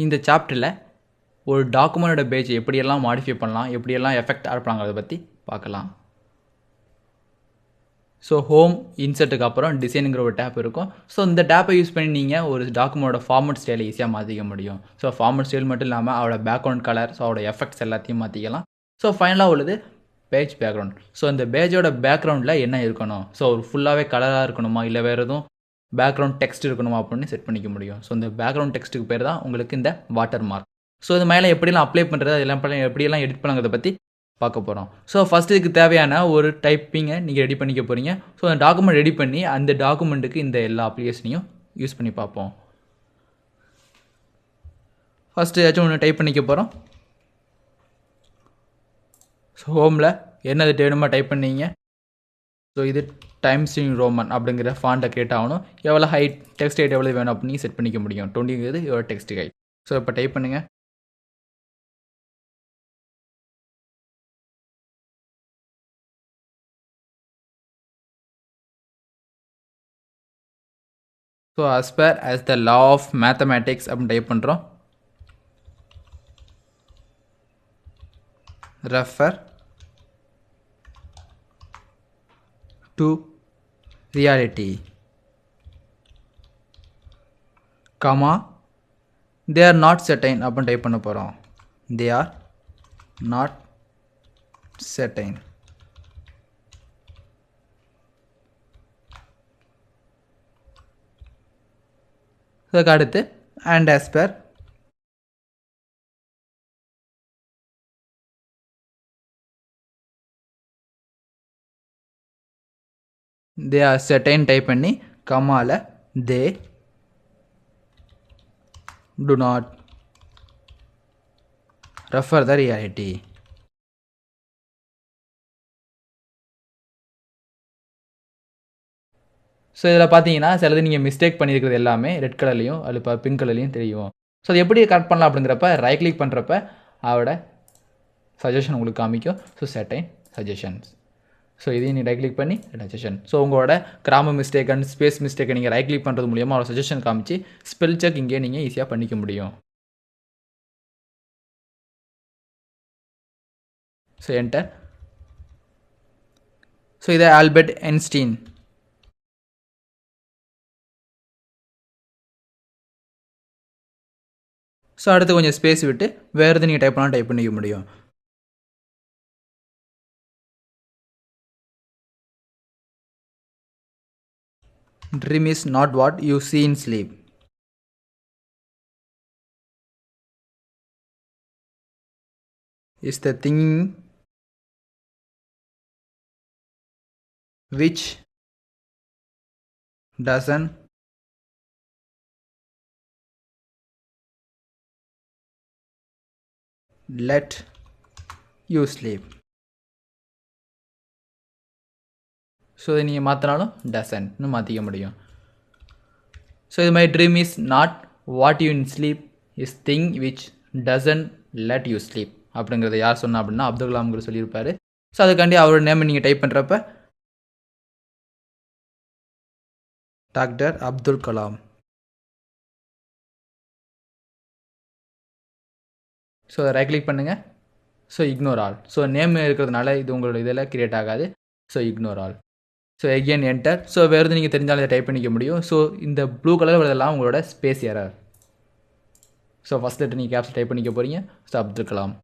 இந்த சாப்டரில் ஒரு டாக்குமெண்டோட பேஜ் எப்படியெல்லாம் மாடிஃபை பண்ணலாம், எப்படியெல்லாம் எஃபெக்ட் ஆட் பற்றி பார்க்கலாம். ஸோ ஹோம் இன்சர்ட்டுக்கு அப்புறம் டிசைனுங்கிற ஒரு டேப் இருக்கும். ஸோ இந்த டேப்பை யூஸ் பண்ணி நீங்கள் ஒரு டாக்குமெண்டோட ஃபார்மட் ஸ்டைலை ஈஸியாக மாற்றிக்க முடியும். ஸோ ஃபார்மட் ஸ்டைல் மட்டும் இல்லாமல் அவரோட பேக்ரவுண்ட் கலர், ஸோ அவரோட எஃபெக்ட்ஸ் எல்லாத்தையும் மாற்றிக்கலாம். ஸோ ஃபைனலாக உள்ளது பேஜ் பேக்ரவுண்ட். ஸோ இந்த பேஜோட பேக்ரவுண்டில் என்ன இருக்கணும், ஸோ ஒரு ஃபுல்லாகவே கலராக இருக்கணுமா, இல்லை வேறு எதுவும் பேக்ரவுண்ட் டெக்ஸ்ட் இருக்கணுமா அப்படின்னு செட் பண்ணிக்க முடியும். ஸோ இந்த பேக்ரவுண்ட் டெக்ஸ்ட்டுக்கு பேர் தான் உங்களுக்கு இந்த வாட்டர் மார்க். ஸோ இது மேலே எப்படிலாம் அப்ளை பண்ணுறது, அதெல்லாம் எப்படியெல்லாம் எடிட் பண்ணுறதை பற்றி பார்க்க போகிறோம். ஸோ ஃபஸ்ட் இதுக்கு தேவையான ஒரு டைப்பிங்கை நீங்கள் ரெடி பண்ணிக்க போகிறீங்க. ஸோ அந்த டாக்குமெண்ட் ரெடி பண்ணி அந்த டாக்குமெண்ட்டுக்கு இந்த எல்லா அப்ளிகேஷனையும் யூஸ் பண்ணி பார்ப்போம். ஃபஸ்ட்டு ஏதாச்சும் ஒன்று டைப் பண்ணிக்க போகிறோம். ஸோ ஹோமில் என்னது வேணுமா டைப் பண்ணிங்க. ஸோ இது டைம்ஸ் நியூ ரோமன் அப்படிங்கிற ஃபாண்ட்டை கிரியேட் ஆகணும். எவ்வளோ ஹைட், டெக்ஸ்ட் ஹைட் எவ்வளோ வேணும் அப்படின்னு செட் பண்ணிக்க முடியும். 20ங்கிறது எவ்வளோ டெக்ஸ்ட் ஹைட். ஸோ இப்போ டைப் பண்ணுங்கள். So as per as the law of mathematics அப்படின்னு டைப் பண்ணுறோம். Refer to reality, comma they are not certain அப்படின்னு டைப் பண்ண போகிறோம். They are not certain. அதுக்கு அடுத்து and as per they are certain type பண்ணி கமால they do not refer the reality. So இதில் பார்த்தீங்கன்னா சிலது நீங்கள் மிஸ்டேக் பண்ணியிருக்கிறது எல்லாமே ரெட் கலர்லையும் அது இப்போ பிங்க் கலர்லையும் தெரியும். ஸோ அது எப்படி கரெக்ட் பண்ணலாம் அப்படிங்கிறப்ப ரைட் கிளிக் பண்ணுறப்ப அவரோட சஜஷன் உங்களுக்கு காமிக்கும். So certain suggestions. ஸோ இதையும் நீங்கள் ரைட் கிளிக் பண்ணி சஜஷன். ஸோ உங்களோட கிராமர் மிஸ்டேக் அண்ட் ஸ்பேஸ் மிஸ்டேக்கை நீங்கள் ரைட் கிளிக் பண்ணுறது மூலியமாக அவரோட சஜஷன் காமிச்சு ஸ்பெல் செக் இங்கே நீங்கள் ஈஸியாக பண்ணிக்க முடியும். So enter. ஸோ இதை ஆல்பர்ட் ஐன்ஸ்டீன். ஸோ அடுத்து கொஞ்சம் ஸ்பேஸ் விட்டு வேறு எது நீங்கள் டைப் பண்ணாலும் டைப் பண்ணிக்க முடியும். Dream is not what you see in sleep. Is the thing which doesn't let you sleep. So இதை நீங்கள் மாற்றினாலும் டசன்ட்னு மாற்றிக்க முடியும். ஸோ இது மாதிரி dream is not what you in sleep is thing which doesn't let you sleep அப்படிங்கிறத யார் சொன்னா அப்படின்னா அப்துல் கலாம்ங்கிற சொல்லியிருப்பாரு. ஸோ அதுக்காண்டி அவரோட நேம் நீங்கள் டைப் பண்ணுறப்ப doctor Abdul Kalam. So right click பண்ணுங்கள். So ignore all. So name இருக்கிறதுனால இது உங்களோட இதில் கிரியேட் ஆகாது. So ignore all. So again enter. So வேறு எது நீங்கள் தெரிஞ்சாலும் இதை டைப் பண்ணிக்க முடியும். ஸோ இந்த ப்ளூ கலர் வரதெல்லாம் உங்களோட space error. So first letter நீங்கள் கேப்ஸ் டைப் பண்ணிக்க போகிறீங்க. ஸோ அப்துல் கலாம்.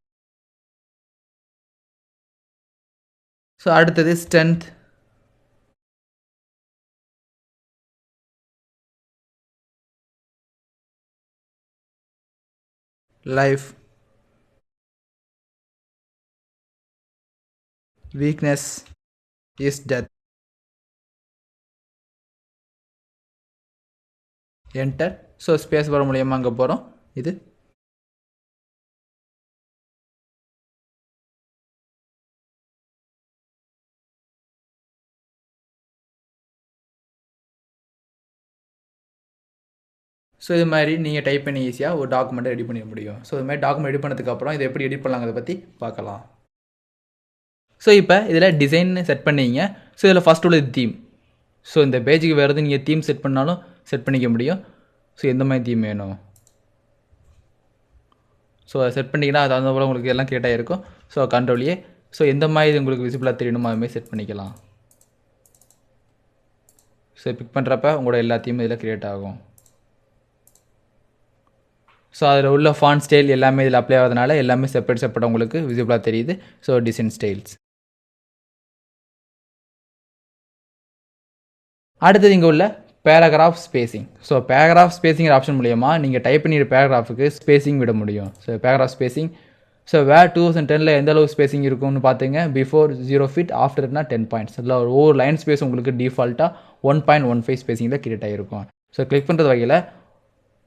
ஸோ அடுத்தது strength. Life. Weakness is death. Enter. So space வர மூலியமாக அங்கே போகிறோம். இது ஸோ இது மாதிரி நீங்கள் டைப் பண்ணி ஈஸியாக ஒரு டாக்குமெண்ட்டை ரெடி பண்ணிக்க முடியும். ஸோ இது மாதிரி டாக்குமெண்ட் ரெடி பண்ணதுக்கப்புறம் இதை எப்படி எடிட் பண்ணலாங்கிறத பற்றி பார்க்கலாம். ஸோ இப்போ இதில் டிசைன் செட் பண்ணிங்க. ஸோ இதில் ஃபஸ்ட் உள்ளது தீம். ஸோ இந்த பேஜுக்கு வேறு எது நீங்கள் தீம் செட் பண்ணாலும் செட் பண்ணிக்க முடியும். ஸோ எந்த மாதிரி தீம் வேணும். ஸோ அதை செட் பண்ணிங்கன்னா அது அந்த போல் உங்களுக்கு எல்லாம் கிரியேட் ஆகிருக்கும். ஸோ கண்ட்ரோல்லையே ஸோ எந்த மாதிரி உங்களுக்கு விசிபிளாக தெரியணுமோ அதுமாதிரி செட் பண்ணிக்கலாம். ஸோ பிக் பண்ணுறப்ப உங்களோட எல்லாத்தையுமே இதில் கிரியேட் ஆகும். ஸோ அதில் உள்ள ஃபாண்ட் ஸ்டைல் எல்லாமே இதில் அப்ளை ஆகிறதுனால எல்லாமே செப்பரேட் உங்களுக்கு விசிபிளாக தெரியுது. So design styles. அடுத்தது இங்கே உள்ள பேராகிராஃப் ஸ்பேசிங். ஸோ பேராகிராஃப் ஸ்பேசிங்கிற ஆப்ஷன் மூலியமாக நீங்கள் டைப் பண்ணிடுற பேராகிராஃபுக்கு ஸ்பேசிங் விட முடியும். ஸோ பேராகிராஃப் ஸ்பேசிங் ஸோ 2010 எந்த அளவு ஸ்பேசிங் இருக்கும்னு பார்த்துங்க. Before 0 feet, ஆஃப்டர்னா 10 points. இதில் ஒவ்வொரு லைன் ஸ்பேஸ் உங்களுக்கு டிஃபால்ட்டாக 1.15 ஸ்பேசிங்கில் கிரியேட் ஆகிருக்கும். ஸோ கிளிக் பண்ணுறது வகையில்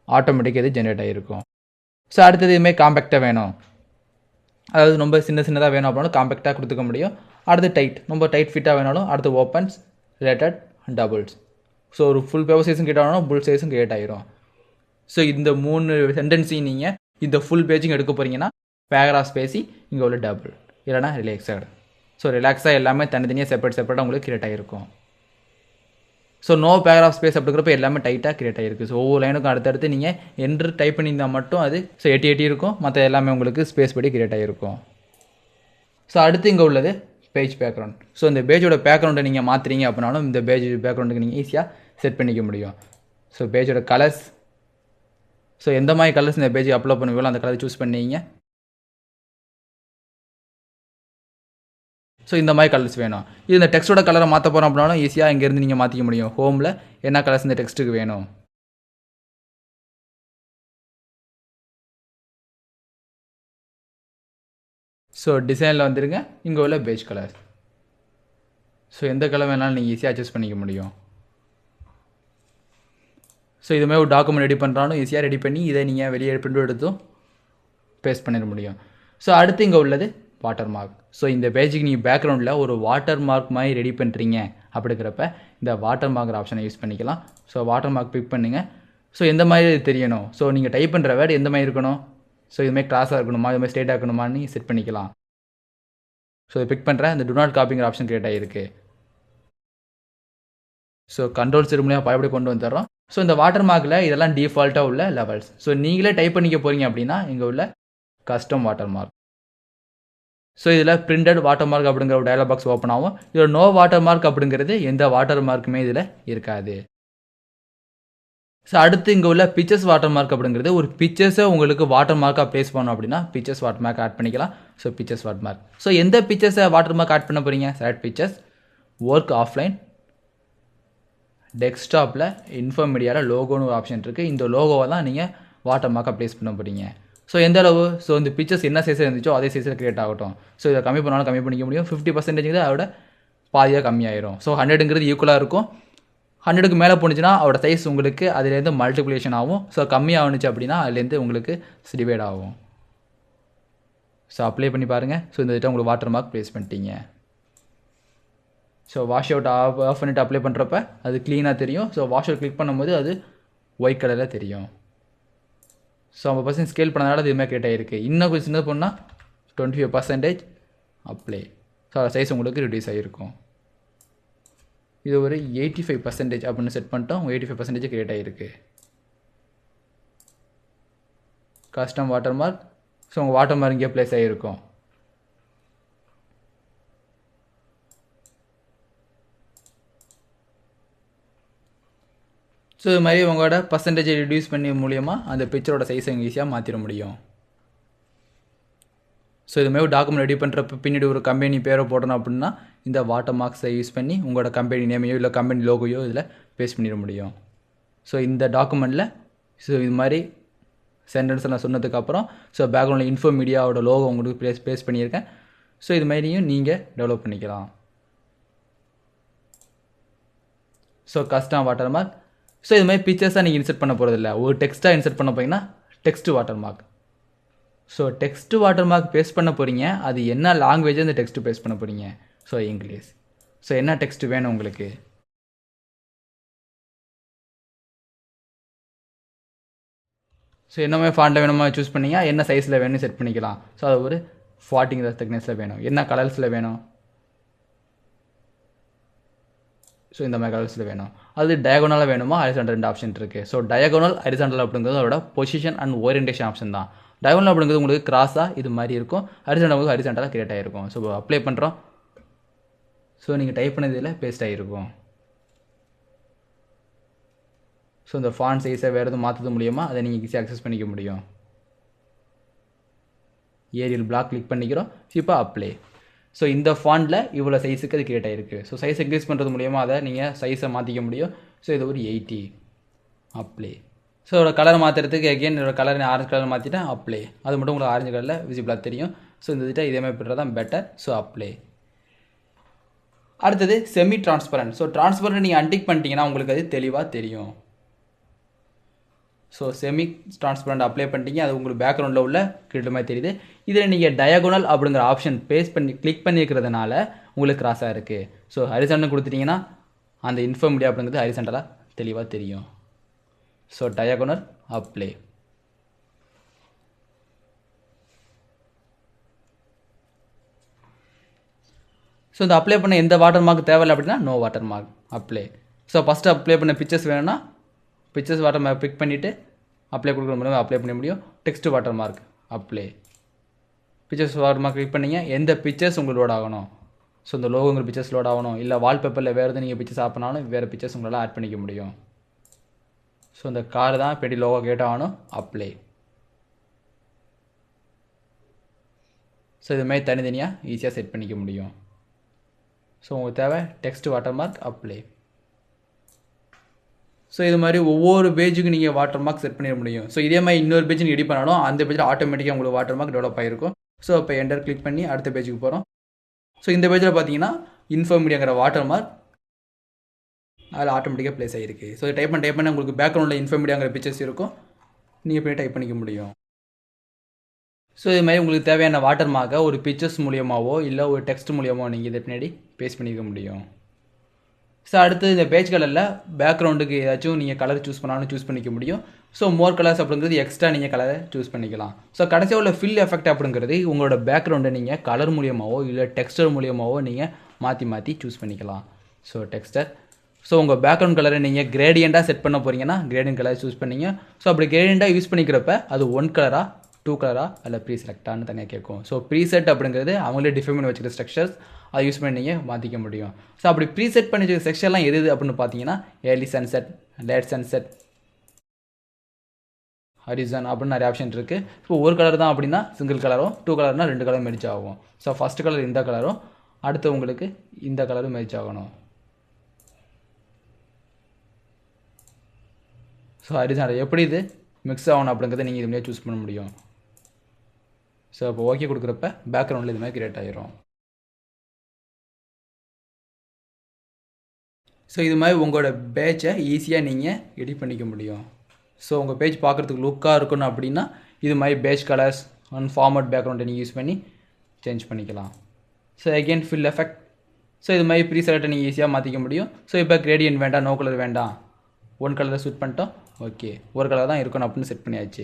ஆட்டோமேட்டிக்காக இது ஜென்ரேட் ஆகிருக்கும். ஸோ அடுத்தது இதுமாதிரி காம்பேக்டாக வேணும், அதாவது ரொம்ப சின்னதாக வேணும் அப்படின்னாலும் காம்பேக்டாக கொடுத்துக்க முடியும். அடுத்து டைட், ரொம்ப டைட் ஃபிட்டாக வேணாலும் அடுத்து ஓப்பன்ஸ், ரிலேட்டட், டபுள்ஸ். ஸோ ஒரு ஃபுல் பேப்பர் சைஸும் கிரியேட் ஆகணும், ஃபுல் சைஸும் கிரியேட் ஆகிரும். ஸோ இந்த 3 சென்டென்ஸையும் நீங்கள் இந்த ஃபுல் பேஜிங் எடுக்க போகிறீங்கன்னா பேராகிராஃப் ஸ்பேசிங், இங்கே உள்ள டபுள், இல்லைனா ரிலாக்ஸாக. ஸோ ரிலாக்ஸாக எல்லாமே தனித்தனியாக செப்பரேட்டாக உங்களுக்கு கிரியேட் ஆகிருக்கும். ஸோ நோ பேராகிராஃப் ஸ்பேஸ் அப்படிங்கிறப்ப எல்லாமே டைட்டாக கிரியேட் ஆகிருக்கு. ஸோ ஒவ்வொரு லைனுக்கும் அடுத்தடுத்து நீங்கள் என்ட்ரு டைப் பண்ணியிருந்தால் மட்டும் அது ஸோ எட்டி இருக்கும், மற்ற எல்லாமே உங்களுக்கு ஸ்பேஸ் படி கிரியேட் ஆகிருக்கும். ஸோ அடுத்து இங்கே உள்ளது பேஜ் பேக்ரவுண்ட். ஸோ இந்த பேஜோட பேக்ரவுண்டை நீங்கள் மாற்றுறீங்க அப்படின்னாலும் இந்த பேஜ் பேக்ரவுண்டுக்கு நீங்கள் ஈஸியாக செட் பண்ணிக்க முடியும். ஸோ பேஜோட கலர்ஸ், ஸோ எந்த மாதிரி கலர்ஸ் இந்த பேஜ் அப்லோட் பண்ணுவீங்களோ அந்த கலர் சூஸ் பண்ணிங்க. ஸோ இந்த மாதிரி கலர்ஸ் வேணும். இது இந்த டெக்ஸ்ட்டோட கலரை மாற்ற போகிறோம் அப்படின்னாலும் ஈஸியாக இங்கேருந்து நீங்கள் மாற்றிக்க முடியும். ஹோமில் என்ன கலர்ஸ் இந்த டெக்ஸ்ட்டுக்கு வேணும். ஸோ டிசைனில் வந்துருங்க, இங்கே உள்ள பேஜ் கலர். ஸோ எந்த கலர் வேணாலும் நீங்கள் ஈஸியாக அட்ஜஸ்ட் பண்ணிக்க முடியும். ஸோ இதுமாதிரி ஒரு டாக்குமெண்ட் ரெடி பண்ணுறாலும் ஈஸியாக ரெடி பண்ணி இதை நீங்கள் வெளியே பிரிண்ட் எடுத்தும் பேஸ்ட் பண்ணிட முடியும். ஸோ அடுத்து இங்கே உள்ளது வாட்டர் மார்க். ஸோ இந்த பேஜுக்கு நீங்கள் பேக்ரவுண்டில் ஒரு வாட்டர் மார்க் மாதிரி ரெடி பண்ணுறீங்க அப்படிங்கிறப்ப இந்த வாட்டர் மார்க் ஆப்ஷனை யூஸ் பண்ணிக்கலாம். ஸோ வாட்டர் மார்க் பிக் பண்ணுங்கள். ஸோ எந்த மாதிரி தெரியணும், ஸோ நீங்கள் டைப் பண்ணுற வேர்டு எந்த மாதிரி இருக்கணும், ஸோ இதுமாதிரி கிளாஸாக இருக்கணுமா, இதுமாதிரி ஸ்ட்ரெயிட்டாக இருக்கணுமான்னு செட் பண்ணிக்கலாம். ஸோ இதை பிக் பண்ணுறேன். இந்த டு நாட் காப்பிங்கிற ஆப்ஷன் கிரியேட் ஆகிருக்கு. ஸோ கண்ட்ரோல் மூலியமாக பயப்படி கொண்டு வந்துடுறோம். ஸோ இந்த வாட்டர் மார்க்கில் இதெல்லாம் டிஃபால்ட்டாக உள்ள லெவல்ஸ். ஸோ நீங்களே டைப் பண்ணிக்க போகிறீங்க அப்படின்னா இங்கே உள்ள கஸ்டம் வாட்டர் மார்க். ஸோ இதில் பிரிண்டட் வாட்டர் மார்க் அப்படிங்கிற ஒரு டயலாக் பாக்ஸ் ஓப்பன் ஆகும். இதில் நோ வாட்டர் மார்க் அப்படிங்கிறது எந்த வாட்டர் மார்க்குமே இதில் இருக்காது. ஸோ அடுத்து இங்கே உள்ள பிக்சர்ஸ் வாட்டர் மார்க் அப்படிங்கிறது ஒரு பிக்சர்ஸை உங்களுக்கு வாட்டர் மார்க்காக ப்ளேஸ் பண்ணணும் அப்படின்னா பிக்சர்ஸ் வாட்டர் மார்க் ஆட் பண்ணிக்கலாம். So pictures water mark. So எந்த பிக்சர்ஸை வாட்டர் மார்க் ஆட் பண்ண போகிறீங்க, செலக்ட் பிக்சர்ஸ், ஒர்க் ஆஃப்லைன், டெஸ்க்டாப்பில் இன்ஃபோ மீடியாவில் லோகோன்னு ஒரு ஆப்ஷன் இருக்குது. இந்த லோகோவை தான் நீங்கள் வாட்டர் மார்க்காக ப்ளேஸ் பண்ண போகிறீங்க. ஸோ எந்த அளவு, ஸோ இந்த பிக்சர்ஸ் என்ன சைஸில் இருந்துச்சோ அதே சைஸில் கிரியேட் ஆகட்டும். ஸோ இதை கம்மி பண்ணாலும் கம்மி பண்ணிக்க முடியும். 50% அதோட பாதியாக கம்மியாயிரும். ஸோ 100ங்கிறது ஈக்குவலாக இருக்கும். 100க்கு மேலே போணுச்சுன்னா அதோட சைஸ் உங்களுக்கு அதுலேருந்து மல்டிப்ளிகேஷன் ஆகும். ஸோ கம்மியாகணுச்சு அப்படின்னா அதுலேருந்து உங்களுக்கு டிவைட் ஆகும். ஸோ அப்ளை பண்ணி பாருங்கள். ஸோ இந்த உங்களுக்கு வாட்டர் மார்க் ப்ளேஸ் பண்ணிட்டீங்க. ஸோ வாஷ் அவுட் ஆஃப் பண்ணிட்டு அப்ளை பண்ணுறப்ப அது க்ளீனாக தெரியும். ஸோ வாஷ் அவுட் கிளிக் பண்ணும்போது அது ஒயிட் கலரில் தெரியும். ஸோ 50% ஸ்கேல் பண்ணதுனால அது இதுமாதிரி கிரியேட் ஆகிருக்கு. இன்னும் கொஞ்சம் சின்னது பண்ணால் 25% அப்ளை. ஸோ சைஸ் உங்களுக்கு ரிடியூஸ் ஆகிருக்கும். இது ஒரு 85% அப்படின்னு செட் பண்ணிட்டோம். 85% கிரியேட் ஆகிருக்கு. Custom water mark. ஸோ உங்கள் வாட்டர் மார்க் இங்கே ப்ளேஸ் ஆகிருக்கும். ஸோ இது மாதிரி உங்களோட பர்சன்டேஜை ரிடியூஸ் பண்ணி மூலியமாக அந்த பிக்சரோட சைஸை ஈஸியாக மாற்றிட முடியும். ஸோ இதுமாதிரி டாக்குமெண்ட் ரெடி பண்ணுறப்ப பின்னாடி ஒரு கம்பெனி பேரை போடணும் அப்படின்னா இந்த வாட்டர் மார்க்ஸை யூஸ் பண்ணி உங்களோட கம்பெனி நேமையோ இல்லை கம்பெனி லோகோயோ இதில் பேஸ்ட் பண்ணிட முடியும். ஸோ இந்த டாக்குமெண்ட்டில் ஸோ இது மாதிரி சென்டென்ஸ் நான் சொன்னதுக்கப்புறம் ஸோ பேக்ரவுண்டில் இன்ஃபோ மீடியாவோட லோகோ உங்களுக்கு பேஸ்ட் பண்ணியிருக்கேன். ஸோ இது மாதிரியும் நீங்கள் டெவலப் பண்ணிக்கலாம். So custom water mark. So இது மாதிரி பிக்சர்ஸாக நீங்கள் இன்சர்ட் பண்ண போகிறதில்ல, ஒரு டெக்ஸ்ட்டாக இன்சர்ட் பண்ண போகிறீங்கன்னா text water mark. So text watermark paste பண்ண போகிறீங்க, அது என்ன லாங்குவேஜ் அந்த டெக்ஸ்ட் பேஸ்ட் பண்ண போகிறீங்க. So English. ஸோ என்ன டெக்ஸ்ட் வேணும் உங்களுக்கு. ஸோ என்ன மாதிரி ஃபாண்ட்டில் வேணுமா சூஸ் பண்ணிங்க, என்ன சைஸில் வேணும்னு செட் பண்ணிக்கலாம். ஸோ அது ஒரு 40 திக்னஸில் வேணும், என்ன கலர்ஸில் வேணும். ஸோ இந்த மாதிரி கலர்ஸில் வேணும். அது டயகோனலாக வேணுமா ஹரிசாண்டல் 2 ஆப்ஷன் இருக்குது. ஸோ டயகோனல் ஹரிசாண்டல் அப்படிங்கிறது அதோட பொசிஷன் அண்ட் ஓரியன்டேஷன் ஆப்ஷன் தான். டயகோனல் அப்படிங்கிறது உங்களுக்கு கிராஸாக இது மாதிரி இருக்கும், ஹரிசாண்டல் உங்களுக்கு ஹரிசாண்டலாக கிரியேட் ஆகிருக்கும். ஸோ அப்ளை பண்ணுறோம். ஸோ நீங்கள் டைப் பண்ணதில் பேஸ்ட் ஆகிருக்கும். ஸோ இந்த ஃபாண்ட் சைஸை வேறு எதுவும் மாற்றது மூலியமாக அதை நீங்கள் ஈஸியாக அக்சஸ் பண்ணிக்க முடியும். ஏரியல் பிளாக் கிளிக் பண்ணிக்கிறோம். இப்போ அப்ளை. ஸோ இந்த ஃபாண்டில் இவ்வளோ சைஸுக்கு அது கிரியேட் ஆகிருக்கு. ஸோ சைஸ் இன்க்ரீஸ் பண்ணுறது மூலியமாக அதை நீங்கள் சைஸை மாற்றிக்க முடியும். ஸோ இது ஒரு 80. அப்ளை. ஸோ இதோட கலர் மாற்றுறதுக்கு எகெயின் இதோட கலர் ஆரஞ்சு கலர் மாற்றிட்டேன். அப்ளை. அது மட்டும் உங்களுக்கு ஆரஞ்சு கலரில் விசிபிளாக தெரியும். ஸோ இந்த இதுட்ட இதே மாதிரி பண்ணுறது தான் பெட்டர். So apply. அடுத்தது செமி டிரான்ஸ்பரண்ட். ஸோ டிரான்ஸ்பரண்ட் நீங்கள் அன்டிக் பண்ணிட்டீங்கன்னா உங்களுக்கு அது தெளிவாக தெரியும். ஸோ செமி டிரான்ஸ்பரண்ட் அப்ளை பண்ணிட்டீங்க, அது உங்களுக்கு பேக்ரவுண்டில் உள்ள கிட்ட மாதிரி தெரியுது. இதில் நீங்கள் டயகோனல் அப்படிங்கிற ஆப்ஷன் கிளிக் பண்ணியிருக்கிறதுனால உங்களுக்கு கிராஸாக இருக்குது. ஸோ ஹரிசாண்டல் கொடுத்துட்டிங்கன்னா அந்த இன்ஃபர்மீடியா அப்படிங்கிறது ஹரிசாண்டலாக தெளிவாக தெரியும். So diagonal apply. ஸோ இந்த அப்ளை பண்ண எந்த வாட்டர் மார்க் தேவையில்லை அப்படின்னா no watermark apply. So first apply பண்ண பிக்சர்ஸ் வேணும்னா பிக்சர்ஸ் வாட்டர் மார்க் பிக் பண்ணிவிட்டு அப்ளை கொடுக்குற முடியும், அப்ளை பண்ண முடியும். Text watermark apply. Pictures water mark click பண்ணிங்க, எந்த பிக்சர்ஸ் உங்களுக்கு லோட் ஆகணும். ஸோ இந்த லோகோங்கிற பிக்சர்ஸ் லோட் ஆகணும், இல்லை வால்பேப்பரில் வேறு எதுவும் நீங்கள் பிக்சர்ஸ் ஆட் பண்ணாலும் வேறு பிக்சர்ஸ் உங்களால் ஆட் பண்ணிக்க முடியும். ஸோ இந்த கார் தான் பெட்டி லோகோ கேட் ஆகணும். அப்ளை. ஸோ இதுமாதிரி தனித்தனியாக ஈஸியாக செட் பண்ணிக்க முடியும். ஸோ உங்களுக்கு தேவை text watermark apply. So இது மாதிரி ஒவ்வொரு பேஜுக்கு நீங்கள் வாட்டர் மார்க் செட் பண்ணிட முடியும். ஸோ இதே மாதிரி இன்னொரு பேஜ் நீங்கள் எடிட் பண்ணாலும் அந்த பேஜில் ஆட்டோமேட்டிக்காக உங்களுக்கு வாட்டர் மார்க் டெவலப் ஆகிருக்கும். ஸோ இப்போ என்டர் கிளிக் பண்ணி அடுத்த பேஜுக்கு போகிறோம். ஸோ இந்த பேஜில் பார்த்தீங்கன்னா இன்ஃபர்மீடியாங்கிற வாட்டர் மார்க் அதில் ஆட்டோமேட்டிக்காக ப்ளேஸ் ஆகிருக்கு. ஸோ டைப் பண்ண உங்களுக்கு பேக்ரவுண்டில் இன்ஃபர்மீடியாங்கிற பிக்சர்ஸ் இருக்கும், நீங்கள் போய் டைப் பண்ணிக்க முடியும். ஸோ இது மாதிரி உங்களுக்கு தேவையான வாட்டர் மார்க்கை ஒரு பிக்சர்ஸ் மூலியமாகவோ இல்லை ஒரு டெக்ஸ்ட் மூலியமாகவோ நீங்கள் இதை பின்னாடி பேஸ்ட் பண்ணிக்க முடியும். ஸோ அடுத்து இந்த பேஜ் கலரில் பேக்ரவுண்டுக்கு ஏதாச்சும் நீங்கள் கலர் சூஸ் பண்ணாலும் சூஸ் பண்ணிக்க முடியும். ஸோ மோர் கலர்ஸ் அப்படிங்கிறது எக்ஸ்ட்ரா நீங்கள் கலரை சூஸ் பண்ணிக்கலாம். ஸோ கடைசியாக உள்ள ஃபில் எஃபெக்ட் அப்படிங்கிறது உங்களோட பேக்ரவுண்டை நீங்கள் கலர் மூலியமாகவோ இல்லை டெக்ஸ்டர் மூலியமாகவோ நீங்கள் மாற்றி சூஸ் பண்ணிக்கலாம். So Dexter. ஸோ உங்கள் பேக்ரவுண்ட் கலரை நீங்கள் கிரேடியண்ட்டாக செட் பண்ண போகிறீங்கன்னா கிரேடியன்ட் கலர் சூஸ் பண்ணிங்க. ஸோ அப்படி கிரேடியண்ட்டாக யூஸ் பண்ணிக்கிறப்ப அது 1 கலராக 2 கலராக இல்லை ப்ரீ செலக்டானு தனியாக கேட்கும். ஸோ ப்ரீசெட் அப்படிங்கிறது அவங்களே டிஃபைன் பண்ணி வச்சுக்கிற ஸ்ட்ரக்சர்ஸ், அதை யூஸ் பண்ணி நீங்கள் மாற்றிக்க முடியும். ஸோ அப்படி ப்ரீசெட் பண்ணி வச்சுக்கிற செக்ஷன்லாம் எது அப்படின்னு பார்த்தீங்கன்னா early sunset, late sunset, horizon அப்படின்னு நிறைய ஆப்ஷன் இருக்குது. ஸோ ஒரு கலர் தான் அப்படின்னா சிங்கிள் கலரும், 2 கலர்னால் 2 கலர் மெர்ஜ் ஆகும். ஸோ ஃபஸ்ட் கலர் இந்த கலரும் அடுத்து உங்களுக்கு இந்த கலரும் மெர்ஜ் ஆகணும். ஸோ ஹரிசான் எப்படி இது மிக்ஸ் ஆகணும் அப்படிங்கிறத நீங்கள் இதுமாதிரி சூஸ் பண்ண முடியும். ஸோ இப்போ ஓகே கொடுக்குறப்ப பேக்ரவுண்டில் இது மாதிரி கிரியேட் ஆகிரும். ஸோ இது மாதிரி உங்களோட பேஜை ஈஸியாக நீங்கள் எடிட் பண்ணிக்க முடியும். ஸோ உங்கள் பேஜ் பார்க்குறதுக்கு லுக்காக இருக்கணும் அப்படின்னா இது மாதிரி பேஜ் கலர்ஸ் அண்ட் ஃபார்மட் பேக்ரவுண்டை நீங்கள் யூஸ் பண்ணி சேஞ்ச் பண்ணிக்கலாம். So again fill effect. So இது மாதிரி ப்ரீ செலக்டை நீங்கள் ஈஸியாக மாற்றிக்க முடியும். ஸோ இப்போ கிரேடியன்ட் வேண்டாம், நோ கலர் வேண்டாம், 1 கலரை சூட் பண்ணிட்டோம். ஓகே, ஒரு கலர் தான் இருக்கணும் அப்படின்னு செட் பண்ணியாச்சு.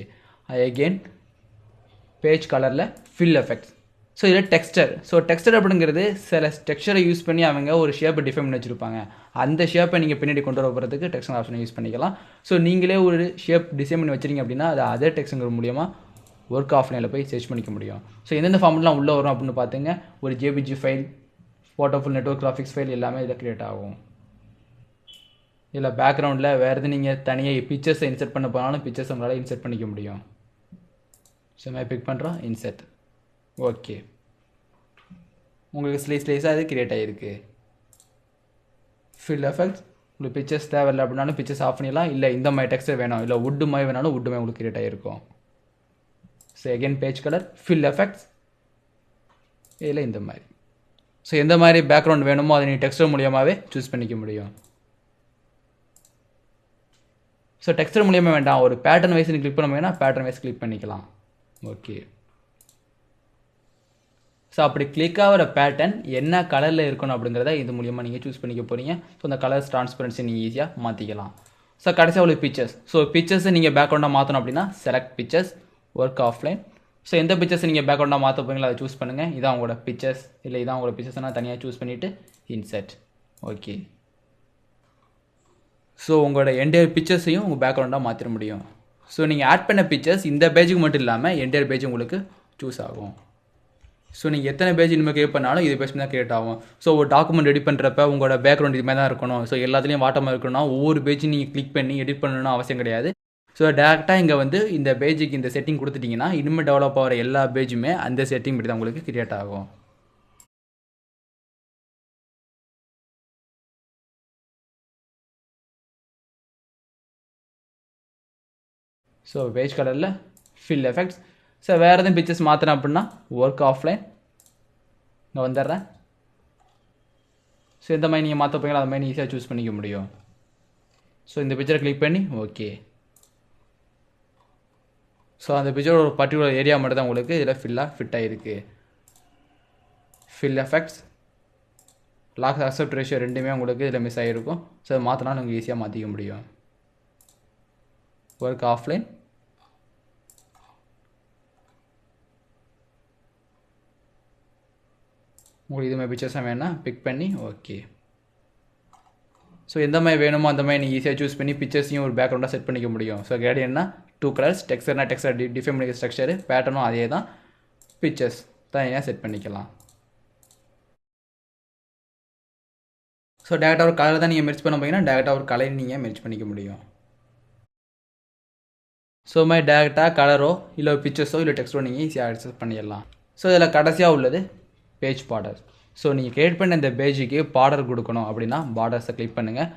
அகெயின் பேஜ் கலரில் ஃபில் எஃபெக்ட்ஸ். ஸோ இதில் டெக்ஸ்டர். ஸோ டெக்ஸ்டர் அப்படிங்கிறது சில டெக்ஸ்டரை யூஸ் பண்ணி அவங்க ஒரு ஷேப்பை டிஃபைன் பண்ணி வச்சுருப்பாங்க. அந்த ஷேப்பை நீங்கள் பின்னாடி கொண்டு வர போகிறதுக்கு டெக்ஸ்டர் ஆப்ஷனை யூஸ் பண்ணிக்கலாம். ஸோ நீங்களே ஒரு ஷேப் டிசைன் பண்ணி வச்சிருங்க அப்படின்னா அது அதே டெக்ஸ்டர் மூலியமாக ஒர்க் ஆஃப்லைனில் போய் சர்ச் பண்ணிக்க முடியும். ஸோ எந்தெந்த ஃபார்மெட்லாம் உள்ளே வரும் அப்படின்னு பார்த்துங்க, ஒரு JPG file, portable network graphics file எல்லாமே இதில் க்ரியேட் ஆகும். இல்லை பேக்ரவுண்டில் வேறு எது நீங்கள் தனியாக பிக்சர்ஸை இன்செர்ட் பண்ண போனாலும் பிக்சர்ஸ் உங்களால் இன்செர்ட் பண்ணிக்க முடியும். ஸோ மாதிரி பிக் பண்ணுறோம், இன்செர்ட். ஓகே, உங்களுக்கு ஸ்லைஸாக அது கிரியேட் ஆகிருக்கு. Fill effects. உங்களுக்கு பிக்சர்ஸ் தேவையில்லை அப்படின்னாலும் பிக்சர்ஸ் ஆஃப் பண்ணிடலாம். இல்லை இந்த மாதிரி டெக்ஸ்டர் வேணும், இல்லை வுட்டு மாதிரி வேணாலும் வுட்டு மாதிரி உங்களுக்கு கிரியேட் ஆகிருக்கும். So again beige colour, fill effects, இல்லை இந்த மாதிரி. ஸோ எந்த மாதிரி பேக்ரவுண்ட் வேணுமோ அதை நீங்கள் டெக்ஸ்டர் மூலியமாகவே சூஸ் பண்ணிக்க முடியும். ஸோ டெக்ஸ்டர் மூலியமாக வேண்டாம், ஒரு பேட்டர்ன் வைஸ் கிளிக் பண்ண வேணால் பேட்டர்ன் வைஸ் கிளிக் பண்ணிக்கலாம். ஓகே, ஸோ அப்படி கிளிக் ஆகிற பேட்டர்ன் என்ன கலரில் இருக்கணும் அப்படிங்கிறத இது மூலியமாக நீங்கள் சூஸ் பண்ணிக்க போகிறீங்க. ஸோ அந்த கலர்ஸ் ட்ரான்ஸ்பரன்சி நீங்கள் ஈஸியாக மாற்றிக்கலாம். ஸோ கடைசியாக உள்ள பிக்சர்ஸ். ஸோ பிக்சர்ஸை நீங்கள் பேக்ரவுண்டாக மாற்றணும் அப்படின்னா select pictures, work offline. So எந்த பிக்சர்ஸ் நீங்கள் பேக்ரவுண்டாக மாற்ற போகிறீங்களோ அதை சூஸ் பண்ணுங்கள். இதான் உங்களோட பிக்சர்ஸ், இல்லை இதான் உங்களோட பிக்சர்ஸ்னால் தனியாக சூஸ் பண்ணிவிட்டு இன்செர்ட். ஓகே, ஸோ உங்களோட என்டையர் பிக்சர்ஸையும் உங்கள் பேக்ரவுண்டாக மாற்றிட முடியும். ஸோ நீங்கள் ஆட் பண்ண பிக்சர்ஸ் இந்த பேஜுக்கு மட்டும் இல்லாமல் என்டையர் பேஜ் உங்களுக்கு சூஸ் ஆகும். ஸோ நீங்கள் எத்தனை பேஜ் இனிமேல் கிரியேட் பண்ணாலும் இது பேஜ் தான் கிரியேட் ஆகும். ஸோ ஒரு டாக்குமெண்ட் ரெடி பண்ணுறப்ப உங்களோட பேக்ரவுண்ட் இது மாதிரி தான் இருக்கணும், ஸோ எல்லாத்துலேயும் வாட்டமாக இருக்கணும், ஒவ்வொரு பேஜும் நீங்கள் கிளிக் பண்ணி எடிட் பண்ணணும்னு அவசியம் கிடையாது. ஸோ டேரெக்டாக இங்கே வந்து இந்த பேஜுக்கு இந்த செட்டிங் கொடுத்துட்டிங்கன்னா இனிமேல் டெவலப் ஆகிற எல்லா பேஜுமே அந்த செட்டிங் படி தான் உங்களுக்கு கிரியேட் ஆகும். ஸோ பேஜ் கலரில் ஃபில் எஃபெக்ட்ஸ். ஸோ வேறு எதுவும் பிக்சர்ஸ் மாற்றினேன் அப்படின்னா ஒர்க் ஆஃப்லைன் இங்கே வந்துடுறேன். ஸோ இந்த மாதிரி நீங்கள் மாற்ற போய்ங்களா அது மாதிரி ஈஸியாக சூஸ் பண்ணிக்க முடியும். ஸோ இந்த பிக்சரை கிளிக் பண்ணி ஓகே. ஸோ அந்த பிக்சரோட ஒரு பர்டிகுலர் ஏரியா மட்டும் தான் உங்களுக்கு இதில் ஃபிட் ஆகிருக்கு. Fill effects, lock aspect ratio ரெண்டுமே உங்களுக்கு இதில் மிஸ் ஆகிருக்கும். ஸோ அதை மாற்றினாலும் உங்களுக்கு ஈஸியாக மாற்றிக்க முடியும். ஒர்க் ஆஃப்லைன், உங்களுக்கு இதுமாதிரி பிக்சர்ஸாக வேணால் பிக் பண்ணி ஓகே. ஸோ எந்த மாதிரி வேணுமோ அந்த மாதிரி நீங்கள் ஈஸியாக சூஸ் பண்ணி பிக்சர்ஸையும் ஒரு பேக்ரவுண்டாக செட் பண்ணிக்க முடியும். ஸோ கிரேடியன்ட்னா 2 கலர்ஸ், டெக்ஸ்டர்னா டெக்ஸ்டர் டிஃபைன் பண்ணிக்க ஸ்ட்ரக்சரு, பேட்டர்னும் அதே தான், பிக்சர்ஸ் தனியாக செட் பண்ணிக்கலாம். ஸோ டேரெக்டாக ஒரு கலர் தான் நீங்கள் மெர்ஜ் பண்ண போகிறீங்கன்னா டேரெக்டாக ஒரு கலர் நீங்கள் மெர்ஜ் பண்ணிக்க முடியும். ஸோ மாதிரி டேரெக்டாக கலரோ இல்லை பிக்சர்ஸோ இல்லை டெக்ஸ்ட்டோ நீங்கள் ஈஸியாக அக்சஸ் பண்ணிடலாம். ஸோ இதில் கடைசியாக உள்ளது பேஜ் பார்டர். ஸோ நீங்கள் கிரியேட் பண்ண இந்த பேஜுக்கு பார்டர் கொடுக்கணும் அப்படின்னா பார்டர்ஸை கிளிக் பண்ணுங்கள்.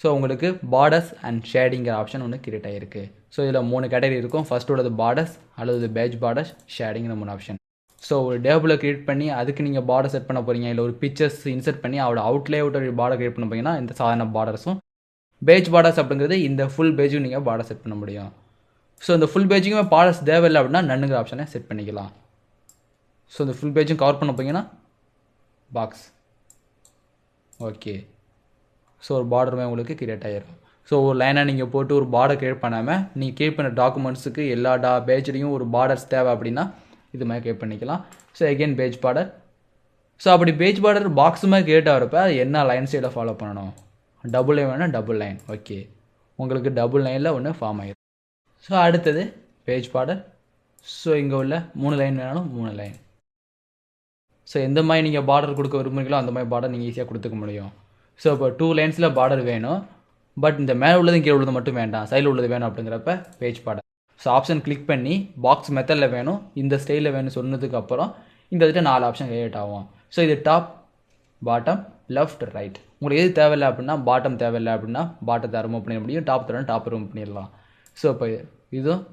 ஸோ உங்களுக்கு பார்டர்ஸ் அண்ட் ஷேடிங்கிற ஆப்ஷன் ஒன்று கிரியேட் ஆகிருக்கு. ஸோ இதில் 3 கேட்டகரி இருக்கும். ஃபஸ்ட்டு உள்ளது பார்டர்ஸ், அல்லது பேஜ் பார்டர்ஸ், ஷேடிங்கிற 3 ஆப்ஷன். ஸோ ஒரு டேபிளை கிரியேட் பண்ணி அதுக்கு நீங்கள் பார்டர் செட் பண்ண போகிறீங்க, இல்லை ஒரு பிக்சர்ஸ் இன்சர்ட் பண்ணி அவரோட அவுட்லே ஒரு பார்டர் கிரியேட் பண்ண போகிறீங்கன்னா இந்த சாதாரண பார்டர்ஸும், பேஜ் பார்டர்ஸ் அப்படிங்கிறது இந்த ஃபுல் பேஜும் நீங்கள் பார்டர் செட் பண்ண முடியும். ஸோ இந்த ஃபுல் பேஜுக்குமே பார்டர்ஸ் தேவையில்லை அப்படின்னா நன்னுங்கிற ஆப்ஷனை செட் பண்ணிக்கலாம். ஸோ இந்த ஃபுல் பேஜும் கவர் பண்ண போகிறீங்கன்னா பாக்ஸ் ஓகே. ஸோ ஒரு பார்டருமே உங்களுக்கு கிரியேட் ஆகிடும். ஸோ ஒரு லைனாக நீங்கள் போட்டு ஒரு பார்டர் கிரியேட் பண்ணாமல் நீங்கள் கிரியேட் பண்ண டாக்குமெண்ட்ஸுக்கு எல்லா பேஜ்லேயும் ஒரு பார்டர்ஸ் தேவை அப்படின்னா இது மாதிரி கிரியேட் பண்ணிக்கலாம். So again page border. So அப்படி பேஜ் பார்டர் பாக்ஸுமே கிரியேட் ஆகிறப்ப அது என்ன லைன் ஸ்டைலை ஃபாலோ பண்ணணும், டபுள் லைன் வேணால் டபுள் லைன் ஓகே. உங்களுக்கு டபுள் லைனில் ஒன்று ஃபார்ம் ஆகிடும். ஸோ அடுத்தது பேஜ் பார்டர். ஸோ இங்கே உள்ள 3 லைன் வேணாலும் 3 லைன். ஸோ எந்த மாதிரி நீங்கள் பார்டர் கொடுக்க விரும்புகிறீங்களோ அந்த மாதிரி பார்டர் நீங்கள் ஈஸியாக கொடுத்துக்க முடியும். ஸோ இப்போ 2 லைன்ஸில் பார்டர் வேணும், பட் இந்த மேலே உள்ளதும் கீழே உள்ளது மட்டும் வேண்டாம், சைடில் உள்ளது வேணும் அப்படிங்கிறப்ப page border. So option click பண்ணி பாக்ஸ் மெத்தடில் வேணும், இந்த ஸ்டைலில் வேணும் சொன்னதுக்கப்புறம் இந்த இதுக்கு 4 ஆப்ஷன் கிரியேட் ஆகும். ஸோ இது டாப், பாட்டம், லெஃப்ட், ரைட். உங்களுக்கு எது தேவையில்லை அப்படின்னா பாட்டம் தேவையில்லை அப்படின்னா பாட்டத்தை ரிமூவ் பண்ணிட முடியும், டாப் தரணும் டாப் ரிமூவ் பண்ணிடலாம். ஸோ இப்போ இதுவும்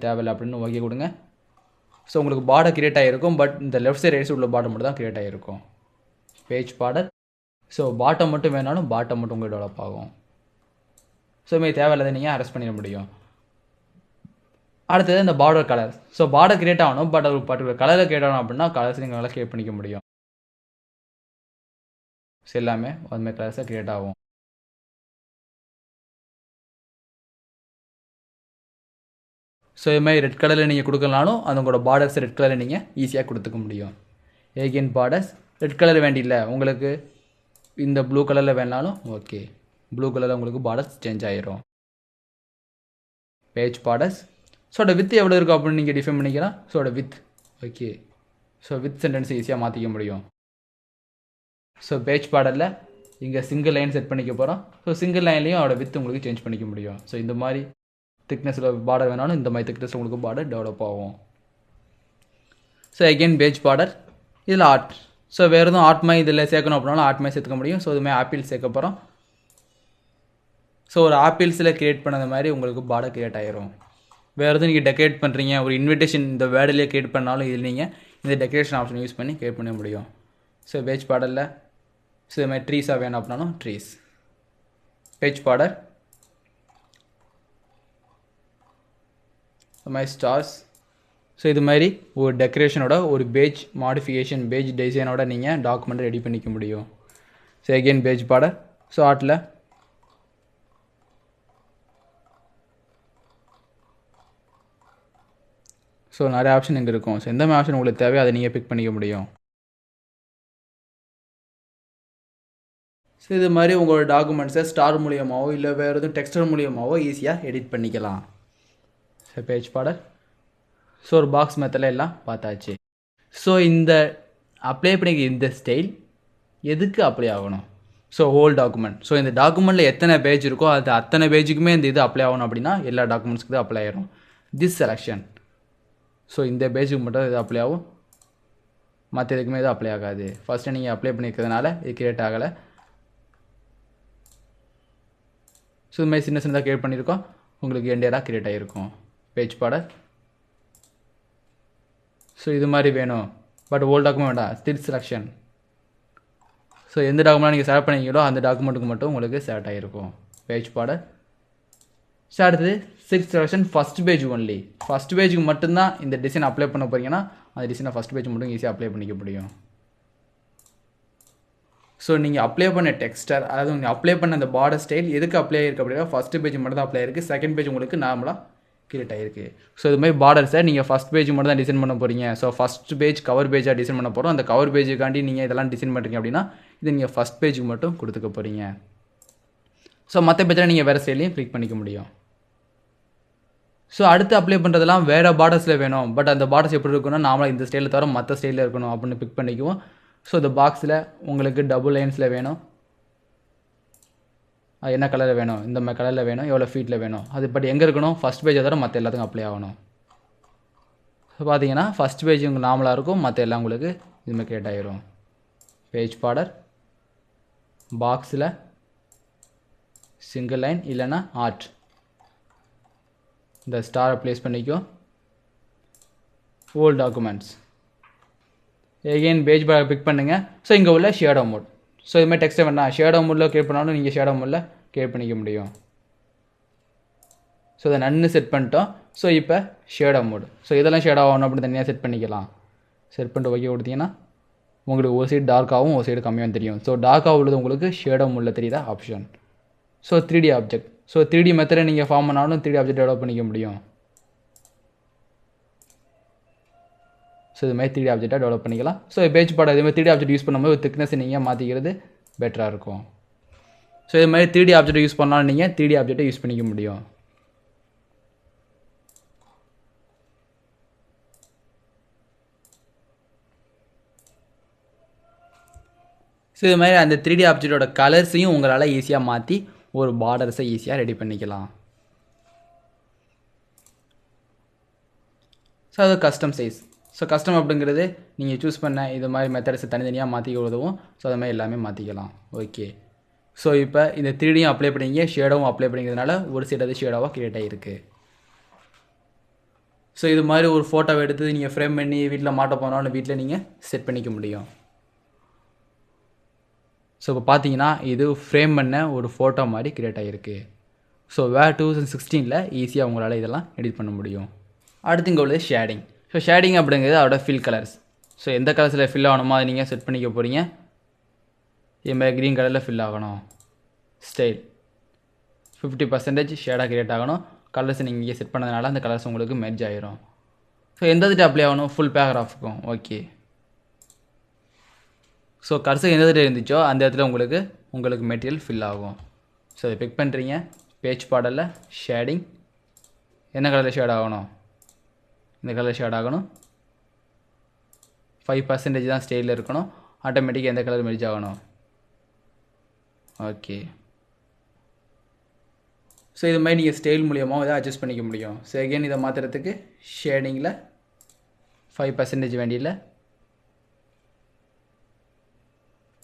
தேவையில்லை அப்படின்னு ஓகே கொடுங்க. ஸோ உங்களுக்கு பார்டர் கிரியேட் ஆகிருக்கும், பட் இந்த லெஃப்ட் சைட் ரைட் சைட் உள்ள பார்டர் மட்டும் தான் கிரியேட் ஆகிருக்கும். Page border. ஸோ பாட்டம் மட்டும் வேணாலும் பாட்டம் மட்டும் உங்களுக்கு டெவலப் ஆகும். ஸோ இதுமாதிரி தேவையில்லாத நீங்கள் அரெஸ்ட் பண்ணிட முடியும். அடுத்தது இந்த border colour. So border create ஆகணும், பட் ஒரு பர்டிகுலர் கலரில் கிரியேட் ஆகணும் அப்படின்னா கலர்ஸ் நீங்கள் நல்லா கிரியேட் பண்ணிக்க முடியும். ஸோ எல்லாமே அதுமாதிரி கலர்ஸாக கிரியேட் ஆகும். ஸோ இதுமாதிரி ரெட் கலரில் நீங்கள் கொடுக்கலனாலும் அது உங்களோட பார்டர்ஸ் ரெட் கலரில் நீங்கள் ஈஸியாக கொடுத்துக்க முடியும். ஏகெயின் பார்டர்ஸ் ரெட் கலர் வேண்டியில்லை, உங்களுக்கு இந்த ப்ளூ கலரில் வேணாலும் ஓகே, ப்ளூ கலரில் உங்களுக்கு பார்டர்ஸ் சேஞ்ச் ஆகிரும். Page borders. ஸோ அதோட வித் எவ்வளோ இருக்கும் அப்படின்னு நீங்கள் டிஃபைன் பண்ணிக்கலாம். ஸோ அதோட with okay. So with sentence ஈஸியாக மாற்றிக்க முடியும். ஸோ பேஜ் பார்டரில் இங்கே சிங்கிள் லைன் செட் பண்ணிக்க போகிறோம். ஸோ சிங்கிள் லைன்லேயும் அதோட வித் உங்களுக்கு சேஞ்ச் பண்ணிக்க முடியும். ஸோ இந்த மாதிரி திக்னஸில் பார்டர் வேணாலும் இந்த மாதிரி திக்னஸ் உங்களுக்கு பார்டர் டெவலப் ஆகும். So again page border. இதில் ஆர்ட். ஸோ வேறு எதுவும் ஆர்ட் மாதிரி இதில் சேர்க்கணும் அப்படின்னாலும் ஆர்ட் மாதிரி சேர்த்துக்க முடியும். ஸோ இதுமாதிரி ஆப்பிள் சேர்க்க போகிறோம். ஸோ ஒரு ஆப்பிள்ஸில் கிரியேட் பண்ணது மாதிரி உங்களுக்கு பார்டர் கிரியேட் ஆகிரும். வேறு எதுவும் நீங்கள் டெக்கரேட் பண்ணுறீங்க, ஒரு இன்விடேஷன் இந்த வேர்டிலே கிரியேட் பண்ணாலும் இதில் நீங்கள் இந்த டெக்கரேஷன் ஆப்ஷன் யூஸ் பண்ணி கிரியேட் பண்ண முடியும். ஸோ பேஜ் பார்டரில் ஸோ இது மாதிரி ட்ரீஸாக வேணும் அப்படின்னாலும் ட்ரீஸ். Page border. இது மாதிரி ஸ்டார்ஸ். ஸோ இது மாதிரி ஒரு டெக்கரேஷனோட ஒரு பேஜ் மாடிஃபிகேஷன், பேஜ் டிசைனோட நீங்கள் டாக்குமெண்ட் ரெடி பண்ணிக்க முடியும். So again page border. So ஆர்ட்டில் ஸோ நிறைய ஆப்ஷன் இங்கே இருக்கும். ஸோ எந்த மாதிரி ஆப்ஷன் உங்களுக்கு தேவையோ அதை நீங்கள் பிக் பண்ணிக்க முடியும். ஸோ இது மாதிரி உங்களோட டாக்குமெண்ட்ஸை ஸ்டார் மூலியமாகவோ இல்லை வேறு எதுவும் டெக்ஸ்டர் மூலியமாகவோ ஈஸியாக எடிட் பண்ணிக்கலாம். So page border. ஸோ ஒரு பாக்ஸ் மெத்தடில் எல்லாம் பார்த்தாச்சு. ஸோ இந்த அப்ளை பண்ணிக்க இந்த ஸ்டைல் எதுக்கு அப்ளை ஆகணும்? So whole document. ஸோ இந்த டாக்குமெண்ட்டில் எத்தனை பேஜ் இருக்கோ அது அத்தனை பேஜுக்குமே இந்த இது அப்ளை ஆகணும் அப்படின்னா எல்லா டாக்குமெண்ட்ஸ்க்கு தான் அப்ளை ஆகிடும். This selection. ஸோ இந்த பேஜுக்கு மட்டும் இது அப்ளை ஆகும், மற்ற எதுக்குமே இது அப்ளை ஆகாது. ஃபஸ்ட்டு நீங்கள் அப்ளை பண்ணிக்கிறதுனால இது கிரியேட் ஆகலை. ஸோ இது மாதிரி சின்ன சின்னதாக கிரியேட் பண்ணியிருக்கோம், உங்களுக்கு எண்டியராக கிரியேட் ஆகிருக்கும் பேஜ் பார்டர். ஸோ இது மாதிரி வேணும், பட் ஹோல் டாக்குமெண்ட் வேண்டாம், ஸ்டில் செலெக்ஷன். ஸோ எந்த டாக்குமெண்ட் நீங்கள் செலக்ட் பண்ணிங்களோ அந்த டாக்குமெண்ட்டுக்கு மட்டும் உங்களுக்கு செலக்ட் ஆகிருக்கும் பேஜ் பார்டர். ஸோ அடுத்தது six selection first page only. First பேஜுக்கு மட்டும்தான் இந்த டிசைன் அப்ளை பண்ண போகிறீங்கன்னா அந்த டிசைனை ஃபஸ்ட் பேஜ் மட்டும் ஈஸியாக அப்ளை பண்ணிக்க முடியும். ஸோ நீங்கள் அப்ளை பண்ண டெக்ஸ்டர், அதாவது நீங்கள் அப்ளை பண்ண அந்த பார்டர் ஸ்டைல் எதுக்கு அப்ளை ஆகிருக்கு அப்படின்னா ஃபஸ்ட் பேஜ் மட்டும் தான் அப்ளை ஆகிருக்கு, செகண்ட் பேஜ் உங்களுக்கு நார்மலாக கிரியேட் ஆகிருக்கு. ஸோ இது மாதிரி பார்டர்ஸை நீங்கள் ஃபஸ்ட் பேஜ் மட்டும் தான் டிசைன் பண்ண போகிறீங்க. ஸோ ஃபஸ்ட் பேஜ் கவர் பேஜாக டிசைன் பண்ண போகிறோம். அந்த கவர் பேஜுக்காண்டி நீங்கள் இதெல்லாம் டிசைன் பண்ணுறீங்க அப்படின்னா இது நீங்கள் ஃபஸ்ட் பேஜுக்கு மட்டும் கொடுத்துக்க போகிறீங்க. ஸோ மற்ற பேஜில் நீங்கள் வேறு ஸ்டைலையும் கிளிக் பண்ணிக்க முடியும். ஸோ அடுத்து அப்ளை பண்ணுறதெல்லாம் வேறு பார்டர்ஸில் வேணும், பட் அந்த பார்டர்ஸ் எப்படி இருக்குன்னா நார்மலாக இந்த ஸ்டைலில் தவிர மற்ற ஸ்டைலில் இருக்கணும் அப்படின்னு பிக் பண்ணிக்குவோம். ஸோ இந்த பாக்ஸில் உங்களுக்கு டபுள் லைன்ஸில் வேணும், அது என்ன கலரில் வேணும், இந்த மாதிரி கலரில் வேணும், எவ்வளோ ஃபீட்டில் வேணும், அது பட் எங்கே இருக்கணும் ஃபஸ்ட் பேஜை தவிர மற்ற எல்லாத்துக்கும் அப்ளை ஆகணும். ஸோ பார்த்தீங்கன்னா ஃபஸ்ட் பேஜ் உங்களுக்கு நார்மலாக இருக்கும், மற்ற எல்லாம் உங்களுக்கு இதுமாதிரி கிரியேட் ஆகிரும். பேஜ் பார்டர் பாக்ஸில் சிங்கிள் லைன் இல்லைன்னா ஆர்ட் இந்த ஸ்டாரை ப்ளேஸ் பண்ணிக்கும். Old documents again page border pick பண்ணுங்கள். ஸோ இங்கே உள்ள ஷேடோ மோட். ஸோ இதுமாதிரி டெக்ஸ்ட்டை வேணாம் ஷேடோ மோடில் கிரியேட் பண்ணாலும் நீங்கள் ஷேடோ மோடில் கிரியேட் பண்ணிக்க முடியும். ஸோ இதை நன்னு செட் பண்ணிட்டோம். ஸோ இப்போ ஷேடோ மோடு. ஸோ இதெல்லாம் ஷேடோ ஆகணும் அப்படின்னு தனியாக செட் பண்ணிக்கலாம். செட் பண்ணிட்டு ஓகே கொடுத்தீங்கன்னா உங்களுக்கு ஒரு சைடு டார்க்காகவும் ஒரு சைடு கம்மியாகவும் தெரியும். ஸோ டார்க்காக உள்ளது உங்களுக்கு ஷேடோ மோடில் தெரியுதா option. So 3D object. So 3D மெத்தடை நீங்கள் ஃபார்ம் பண்ணாலும் 3D ஆப்ஜெக்ட் டெவலப் பண்ணிக்க முடியும். ஸோ இது மாதிரி 3D ஆப்ஜெக்டாக டெவலப் பண்ணிக்கலாம். ஸோ பேஜ் பார்டர் இது மாதிரி 3D ஆப்ஜெக்ட் யூஸ் பண்ணும்போது திக்னஸ் நீங்கள் மாற்றிக்கிறது பெட்டராக இருக்கும். ஸோ இது மாதிரி 3D ஆப்ஜெக்ட் யூஸ் பண்ணாலும் நீங்கள் 3D ஆப்ஜெக்டை யூஸ் பண்ணிக்க முடியும். ஸோ இது மாதிரி அந்த 3D ஆப்ஜெக்டோட கலர்ஸையும் உங்களால் ஈஸியாக மாற்றி ஒரு பார்டர்ஸை ஈஸியாக ரெடி பண்ணிக்கலாம். ஸோ அது கஸ்டம் சைஸ். ஸோ கஸ்டம் அப்படிங்கிறது நீங்கள் சூஸ் பண்ண இது மாதிரி மெத்தட்ஸை தனித்தனியாக மாற்றிக்க உதவும். ஸோ அது மாதிரி எல்லாமே மாற்றிக்கலாம். ஓகே. ஸோ இப்போ இந்த 3Dயும் அப்ளை பண்ணிங்க, ஷேடோவும் அப்ளை பண்ணிக்கிறதுனால ஒரு சைடு அது ஷேடோவாக கிரியேட் ஆகிருக்கு. ஸோ இது மாதிரி ஒரு ஃபோட்டோவை எடுத்து நீங்கள் ஃப்ரேம் பண்ணி வீட்டில் மாட்ட போனாலும் வீட்டில் நீங்கள் செட் பண்ணிக்க முடியும். ஸோ இப்போ பார்த்தீங்கன்னா இது ஃப்ரேம் பண்ண ஒரு ஃபோட்டோ மாதிரி கிரியேட் ஆகிருக்கு. ஸோ 2016 ஈஸியாக உங்களால் இதெல்லாம் எடிட் பண்ண முடியும். அடுத்து இங்கே உள்ளது ஷேடிங். ஸோ ஷேடிங் அப்படிங்கிறது அதோட ஃபில் கலர்ஸ். ஸோ எந்த கலர்ஸில் ஃபில் ஆகணுமோ அதை நீங்கள் செட் பண்ணிக்க போகிறீங்க. இதுமாதிரி க்ரீன் கலரில் ஃபில் ஆகணும். ஸ்டைல் 50% ஷேடாக கிரியேட் ஆகணும். கலர்ஸ் நீங்கள் இங்கே செட் பண்ணதுனால அந்த கலர்ஸ் உங்களுக்கு மெர்ஜ் ஆகிரும். ஸோ எந்த இதுட்டு அப்ளை ஆகணும் ஃபுல் பேராகிராஃபுக்கும். ஓகே. ஸோ கர்சர் எந்த இடத்துல இருந்துச்சோ அந்த இடத்துல உங்களுக்கு மெட்டீரியல் ஃபில் ஆகும். ஸோ அதை பிக் பண்ணுறீங்க. பேஜ் பார்டரில் ஷேடிங் என்ன கலரில் ஷேட் ஆகணும், இந்த கலர் ஷேட் ஆகணும். 5% தான் ஸ்டைலில் இருக்கணும். ஆட்டோமேட்டிக்காக எந்த கலர் மெர்ஜ் ஆகணும். ஓகே. ஸோ இது மாதிரி நீங்கள் ஸ்டைல் மூலியமாக இதை அட்ஜஸ்ட் பண்ணிக்க முடியும். ஸோ எகெயின் இதை மாற்றுறதுக்கு ஷேடிங்கில் 5% வேண்டியில்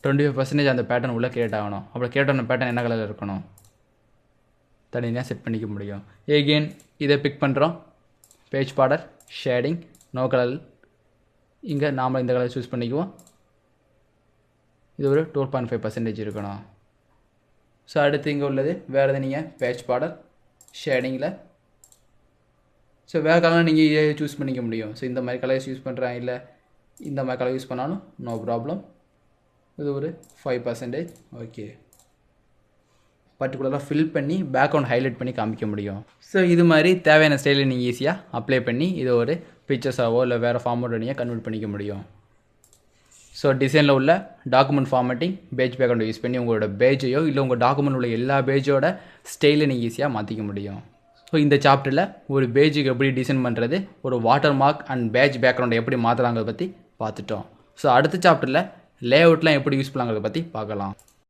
25% அந்த பேட்டர்ன் உள்ளே கிரியேட் ஆகணும். அப்புறம் கிரியேட் ஆன பேட்டர்ன் என்ன கலரில் இருக்கணும் தனியாக செட் பண்ணிக்க முடியும். எகெயின் இதை பிக் பண்ணுறோம். Page border shading no colour. இங்கே நாம் இந்த கலர் சூஸ் பண்ணிக்குவோம். இது ஒரு 12.5% இருக்கணும். ஸோ அடுத்து இங்கே உள்ளது வேறு எது நீங்கள் பேஜ் பார்டர் ஷேடிங்கில் ஸோ வேறு கலர் நீங்கள் இதை சூஸ் பண்ணிக்க முடியும். ஸோ இந்த மாதிரி கலர்ஸ் யூஸ் பண்ணுறேன் இல்லை இந்த மாதிரி கலர் யூஸ் பண்ணாலும் நோ ப்ராப்ளம். இது ஒரு 5%. ஓகே. பர்டிகுலராக ஃபில் பண்ணி பேக்ரவுண்ட் ஹைலைட் பண்ணி காமிக்க முடியும். ஸோ இது மாதிரி தேவையான ஸ்டைலில் நீங்கள் ஈஸியாக அப்ளை பண்ணி இதை ஒரு பிக்சர்ஸாவோ இல்லை வேறு ஃபார்மேட்டோ நீங்கள் கன்வெர்ட் பண்ணிக்க முடியும். ஸோ டிசைனில் உள்ள டாக்குமெண்ட் ஃபார்மேட்டிங் பேஜ் பேக்ரவுண்டை யூஸ் பண்ணி உங்களோட பேஜையோ இல்லை உங்கள் டாக்குமெண்ட் உள்ள எல்லா பேஜோட ஸ்டைலை நீங்கள் ஈஸியாக மாற்றிக்க முடியும். ஸோ இந்த சாப்டரில் ஒரு பேஜுக்கு எப்படி டிசைன் பண்ணுறது, ஒரு வாட்டர் மார்க் அண்ட் பேஜ் பேக்ரவுண்டை எப்படி மாற்றுறாங்கிறத பற்றி பார்த்துட்டோம். ஸோ அடுத்த சாப்டரில் லேஅவுட்லாம் எப்படி யூஸ் பண்ணலாங்கிறத பற்றி பார்க்கலாம்.